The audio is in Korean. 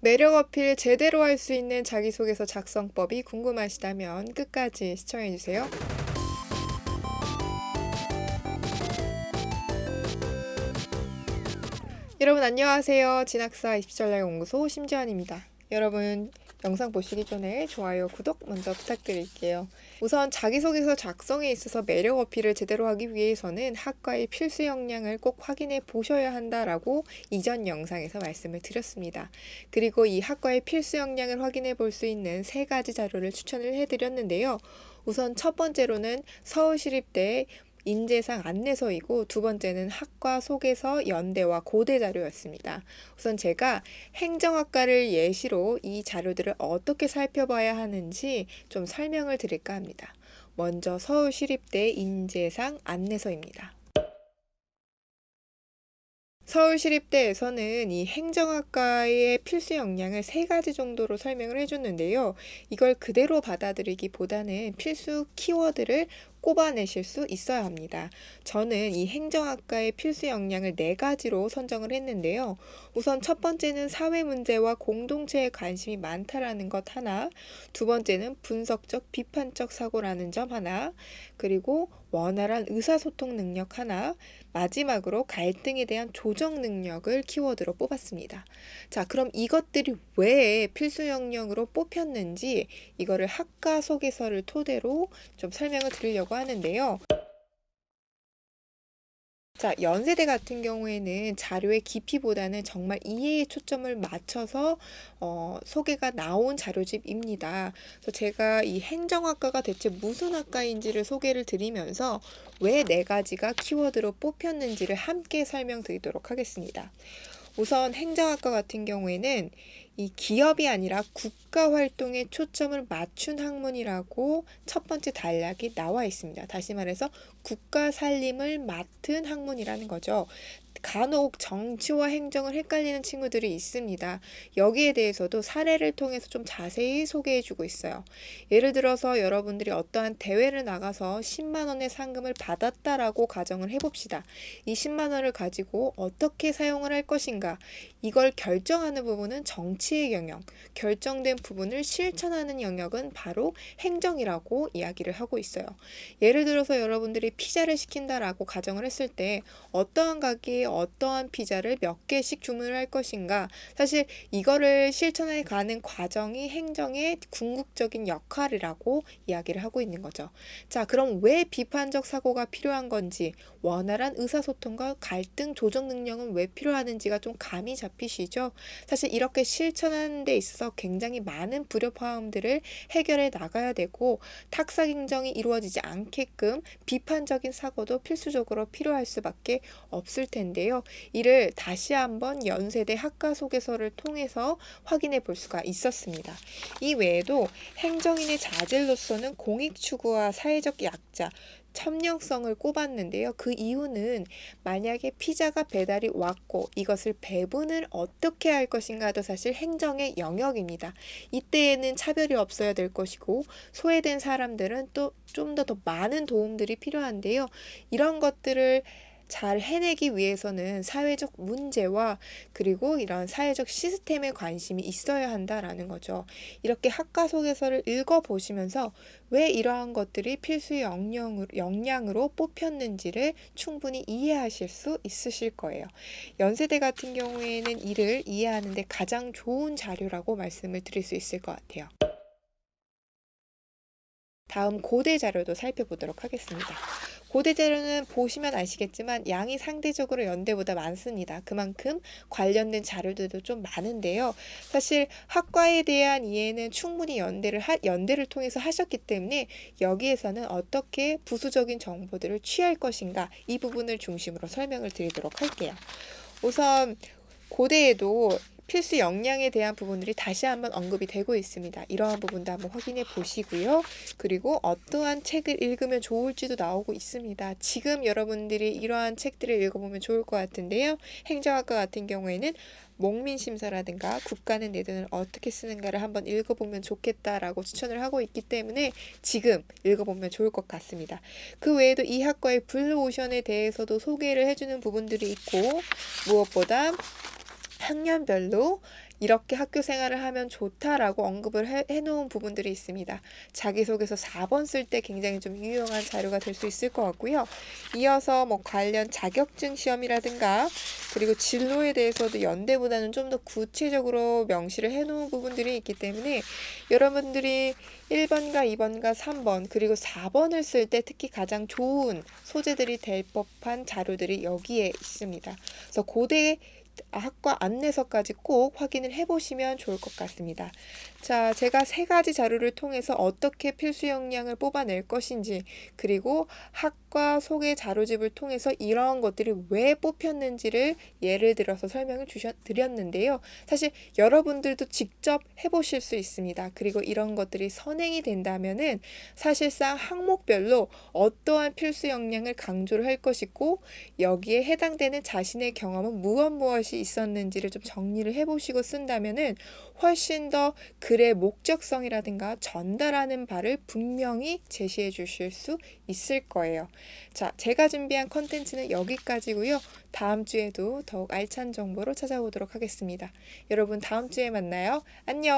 매력 어필 제대로 할 수 있는 자기소개서 작성법이 궁금하시다면 끝까지 시청해주세요. 여러분 안녕하세요. 진학사 20전략연구소 심지연입니다. 여러분 영상 보시기 전에 좋아요, 구독 먼저 부탁드릴게요. 우선 자기소개서 작성에 있어서 매력 어필을 제대로 하기 위해서는 학과의 필수 역량을 꼭 확인해 보셔야 한다라고 이전 영상에서 말씀을 드렸습니다. 그리고 이 학과의 필수 역량을 확인해 볼 수 있는 3가지 자료를 추천을 해드렸는데요. 우선 첫 번째로는 서울시립대 인재상 안내서이고, 두 번째는 학과 소개서 연대와 고대 자료였습니다. 우선 제가 행정학과를 예시로 이 자료들을 어떻게 살펴봐야 하는지 좀 설명을 드릴까 합니다. 먼저 서울시립대 인재상 안내서입니다. 서울시립대에서는 이 행정학과의 필수 역량을 3가지 정도로 설명을 해줬는데요. 이걸 그대로 받아들이기보다는 필수 키워드를 꼽아내실 수 있어야 합니다. 저는 이 행정학과의 필수 역량을 4가지로 선정을 했는데요. 우선 첫 번째는 사회 문제와 공동체에 관심이 많다라는 것 하나, 두 번째는 분석적 비판적 사고라는 점 하나, 그리고 원활한 의사소통 능력 하나, 마지막으로 갈등에 대한 조정 능력을 키워드로 뽑았습니다. 자, 그럼 이것들이 왜 필수 역량으로 뽑혔는지 이거를 학과 소개서를 토대로 좀 설명을 드리려고 하는데요. 자, 연세대 같은 경우에는 자료의 깊이보다는 정말 이해에 초점을 맞춰서 소개가 나온 자료집입니다. 그래서 제가 이 행정학과가 대체 무슨 학과인지를 소개를 드리면서 왜 4가지가 키워드로 뽑혔는지를 함께 설명드리도록 하겠습니다. 우선 행정학과 같은 경우에는 이 기업이 아니라 국가 활동에 초점을 맞춘 학문이라고 첫 번째 단락이 나와 있습니다. 다시 말해서 국가 살림을 맡은 학문이라는 거죠. 간혹 정치와 행정을 헷갈리는 친구들이 있습니다. 여기에 대해서도 사례를 통해서 좀 자세히 소개해주고 있어요. 예를 들어서 여러분들이 어떠한 대회를 나가서 10만 원의 상금을 받았다라고 가정을 해봅시다. 이 10만 원을 가지고 어떻게 사용을 할 것인가, 이걸 결정하는 부분은 정치의 영역, 결정된 부분을 실천하는 영역은 바로 행정이라고 이야기를 하고 있어요. 예를 들어서 여러분들이 피자를 시킨다라고 가정을 했을 때 어떠한 가게에 어떠한 피자를 몇 개씩 주문을 할 것인가, 사실 이거를 실천해 가는 과정이 행정의 궁극적인 역할이라고 이야기를 하고 있는 거죠. 자, 그럼 왜 비판적 사고가 필요한 건지, 원활한 의사소통과 갈등 조정 능력은 왜 필요하는지가 좀 감이 잡히시죠? 사실 이렇게 실천하는 데 있어서 굉장히 많은 불협화음들을 해결해 나가야 되고, 탁사 경쟁이 이루어지지 않게끔 비판적인 사고도 필수적으로 필요할 수밖에 없을 텐데요. 이를 다시 한번 연세대 학과 소개서를 통해서 확인해 볼 수가 있었습니다. 이 외에도 행정인의 자질로서는 공익 추구와 사회적 약자, 협력성을 꼽았는데요. 그 이유는 만약에 피자가 배달이 왔고 이것을 배분을 어떻게 할 것인가도 사실 행정의 영역입니다. 이때에는 차별이 없어야 될 것이고, 소외된 사람들은 또 좀 더 많은 도움들이 필요한데요. 이런 것들을 잘 해내기 위해서는 사회적 문제와 그리고 이런 사회적 시스템에 관심이 있어야 한다라는 거죠. 이렇게 학과 소개서를 읽어보시면서 왜 이러한 것들이 필수 역량으로 뽑혔는지를 충분히 이해하실 수 있으실 거예요. 연세대 같은 경우에는 이를 이해하는 데 가장 좋은 자료라고 말씀을 드릴 수 있을 것 같아요. 다음 고대 자료도 살펴보도록 하겠습니다. 고대 자료는 보시면 아시겠지만 양이 상대적으로 연대보다 많습니다. 그만큼 관련된 자료들도 좀 많은데요. 사실 학과에 대한 이해는 충분히 연대를 통해서 하셨기 때문에 여기에서는 어떻게 부수적인 정보들을 취할 것인가, 이 부분을 중심으로 설명을 드리도록 할게요. 우선 고대에도 필수 역량에 대한 부분들이 다시 한번 언급이 되고 있습니다. 이러한 부분도 한번 확인해 보시고요. 그리고 어떠한 책을 읽으면 좋을지도 나오고 있습니다. 지금 여러분들이 이러한 책들을 읽어보면 좋을 것 같은데요. 행정학과 같은 경우에는 목민심서라든가 국가는 내 돈을 어떻게 쓰는가를 한번 읽어보면 좋겠다라고 추천을 하고 있기 때문에 지금 읽어보면 좋을 것 같습니다. 그 외에도 이 학과의 블루오션에 대해서도 소개를 해주는 부분들이 있고, 무엇보다 학년별로 이렇게 학교 생활을 하면 좋다라고 언급을 해놓은 부분들이 있습니다. 자기소개서 4번 쓸 때 굉장히 좀 유용한 자료가 될 수 있을 것 같고요. 이어서 뭐 관련 자격증 시험이라든가 그리고 진로에 대해서도 연대보다는 좀 더 구체적으로 명시를 해놓은 부분들이 있기 때문에 여러분들이 1번과 2번과 3번 그리고 4번을 쓸 때 특히 가장 좋은 소재들이 될 법한 자료들이 여기에 있습니다. 그래서 고대 학과 안내서까지 꼭 확인을 해보시면 좋을 것 같습니다. 자, 제가 3가지 자료를 통해서 어떻게 필수 역량을 뽑아낼 것인지 그리고 학과 소개 자료집을 통해서 이러한 것들이 왜 뽑혔는지를 예를 들어서 설명을 드렸는데요. 사실 여러분들도 직접 해보실 수 있습니다. 그리고 이런 것들이 선행이 된다면은 사실상 항목별로 어떠한 필수 역량을 강조를 할 것이고 여기에 해당되는 자신의 경험은 무엇이 있었는지를 좀 정리를 해보시고 쓴다면은 훨씬 더 글의 목적성이라든가 전달하는 바를 분명히 제시해 주실 수 있을 거예요. 자, 제가 준비한 컨텐츠는 여기까지고요. 다음 주에도 더욱 알찬 정보로 찾아오도록 하겠습니다. 여러분 다음 주에 만나요. 안녕.